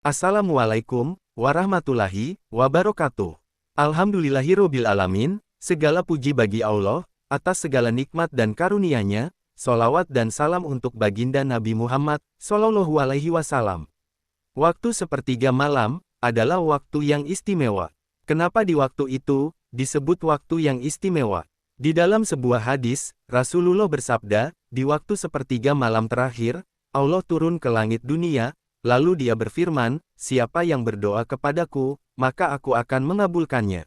Assalamualaikum warahmatullahi wabarakatuh. Alhamdulillahirobbil alamin, segala puji bagi Allah, atas segala nikmat dan karunia-Nya, sholawat dan salam untuk baginda Nabi Muhammad, Shallallahu Alaihi Wasallam. Waktu sepertiga malam, adalah waktu yang istimewa. Kenapa di waktu itu, disebut waktu yang istimewa? Di dalam sebuah hadis, Rasulullah bersabda, di waktu sepertiga malam terakhir, Allah turun ke langit dunia, lalu Dia berfirman, siapa yang berdoa kepadaku, maka aku akan mengabulkannya.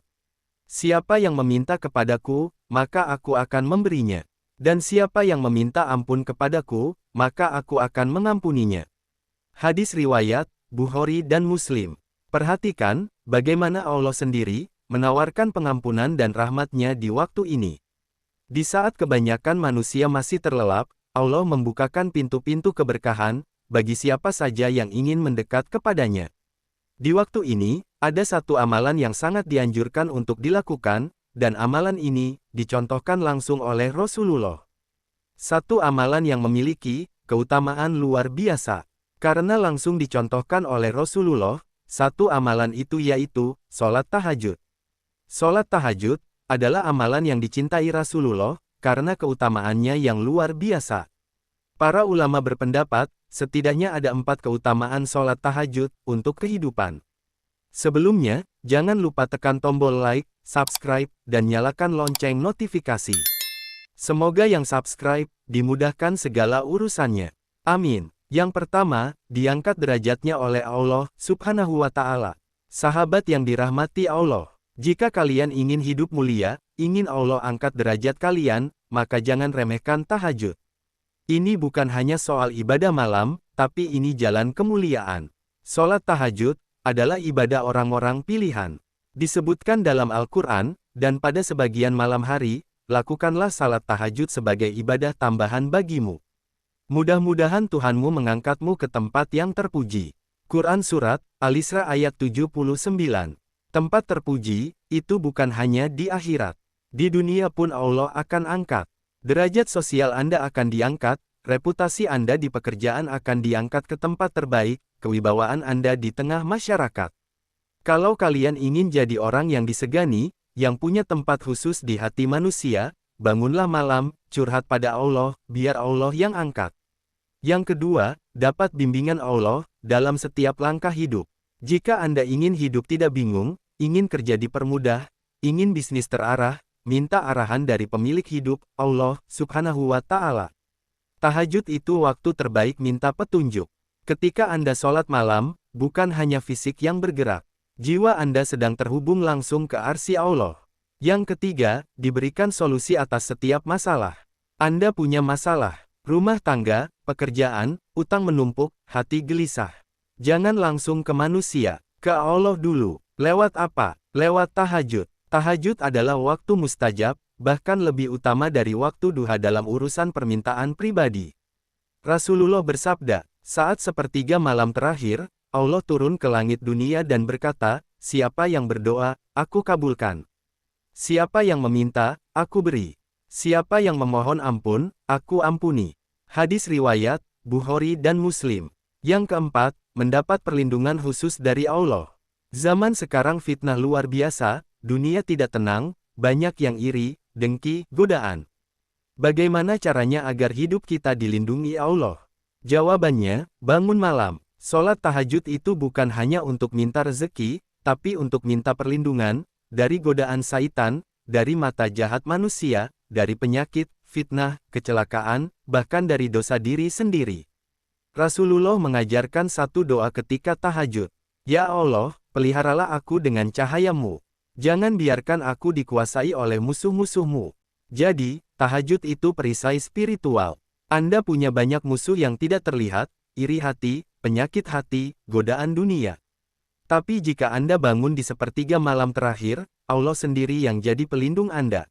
Siapa yang meminta kepadaku, maka aku akan memberinya. Dan siapa yang meminta ampun kepadaku, maka aku akan mengampuninya. Hadis riwayat Bukhari dan Muslim. Perhatikan, bagaimana Allah sendiri menawarkan pengampunan dan rahmat-Nya di waktu ini. Di saat kebanyakan manusia masih terlelap, Allah membukakan pintu-pintu keberkahan bagi siapa saja yang ingin mendekat kepadanya. Di waktu ini, ada satu amalan yang sangat dianjurkan untuk dilakukan, dan amalan ini dicontohkan langsung oleh Rasulullah. Satu amalan yang memiliki keutamaan luar biasa. Karena langsung dicontohkan oleh Rasulullah, satu amalan itu yaitu sholat tahajud. Sholat tahajud adalah amalan yang dicintai Rasulullah, karena keutamaannya yang luar biasa. Para ulama berpendapat, setidaknya ada 4 keutamaan sholat tahajud untuk kehidupan. Sebelumnya, jangan lupa tekan tombol like, subscribe, dan nyalakan lonceng notifikasi. Semoga yang subscribe dimudahkan segala urusannya. Amin. Yang pertama, diangkat derajatnya oleh Allah Subhanahu wa Ta'ala. Sahabat yang dirahmati Allah, jika kalian ingin hidup mulia, ingin Allah angkat derajat kalian, maka jangan remehkan tahajud. Ini bukan hanya soal ibadah malam, tapi ini jalan kemuliaan. Sholat tahajud adalah ibadah orang-orang pilihan. Disebutkan dalam Al-Quran, dan pada sebagian malam hari, lakukanlah salat tahajud sebagai ibadah tambahan bagimu. Mudah-mudahan Tuhanmu mengangkatmu ke tempat yang terpuji. Quran Surat Al-Isra ayat 79. Tempat terpuji, itu bukan hanya di akhirat. Di dunia pun Allah akan angkat. Derajat sosial Anda akan diangkat, reputasi Anda di pekerjaan akan diangkat ke tempat terbaik, kewibawaan Anda di tengah masyarakat. Kalau kalian ingin jadi orang yang disegani, yang punya tempat khusus di hati manusia, bangunlah malam, curhat pada Allah, biar Allah yang angkat. Yang kedua, dapat bimbingan Allah dalam setiap langkah hidup. Jika Anda ingin hidup tidak bingung, ingin kerja dipermudah, ingin bisnis terarah, minta arahan dari pemilik hidup, Allah Subhanahu wa Ta'ala. Tahajud itu waktu terbaik minta petunjuk. Ketika Anda sholat malam, bukan hanya fisik yang bergerak. Jiwa Anda sedang terhubung langsung ke arsy Allah. Yang ketiga, diberikan solusi atas setiap masalah. Anda punya masalah, rumah tangga, pekerjaan, utang menumpuk, hati gelisah. Jangan langsung ke manusia, ke Allah dulu. Lewat apa? Lewat tahajud. Tahajud adalah waktu mustajab, bahkan lebih utama dari waktu duha dalam urusan permintaan pribadi. Rasulullah bersabda, saat sepertiga malam terakhir, Allah turun ke langit dunia dan berkata, siapa yang berdoa, aku kabulkan. Siapa yang meminta, aku beri. Siapa yang memohon ampun, aku ampuni. Hadis riwayat Bukhari dan Muslim. Yang keempat, mendapat perlindungan khusus dari Allah. Zaman sekarang fitnah luar biasa, dunia tidak tenang, banyak yang iri, dengki, godaan. Bagaimana caranya agar hidup kita dilindungi Allah? Jawabannya, bangun malam. Sholat tahajud itu bukan hanya untuk minta rezeki, tapi untuk minta perlindungan dari godaan syaitan, dari mata jahat manusia, dari penyakit, fitnah, kecelakaan, bahkan dari dosa diri sendiri. Rasulullah mengajarkan satu doa ketika tahajud. Ya Allah, peliharalah aku dengan cahaya-Mu. Jangan biarkan aku dikuasai oleh musuh-musuh-Mu. Jadi, tahajud itu perisai spiritual. Anda punya banyak musuh yang tidak terlihat, iri hati, penyakit hati, godaan dunia. Tapi jika Anda bangun di sepertiga malam terakhir, Allah sendiri yang jadi pelindung Anda.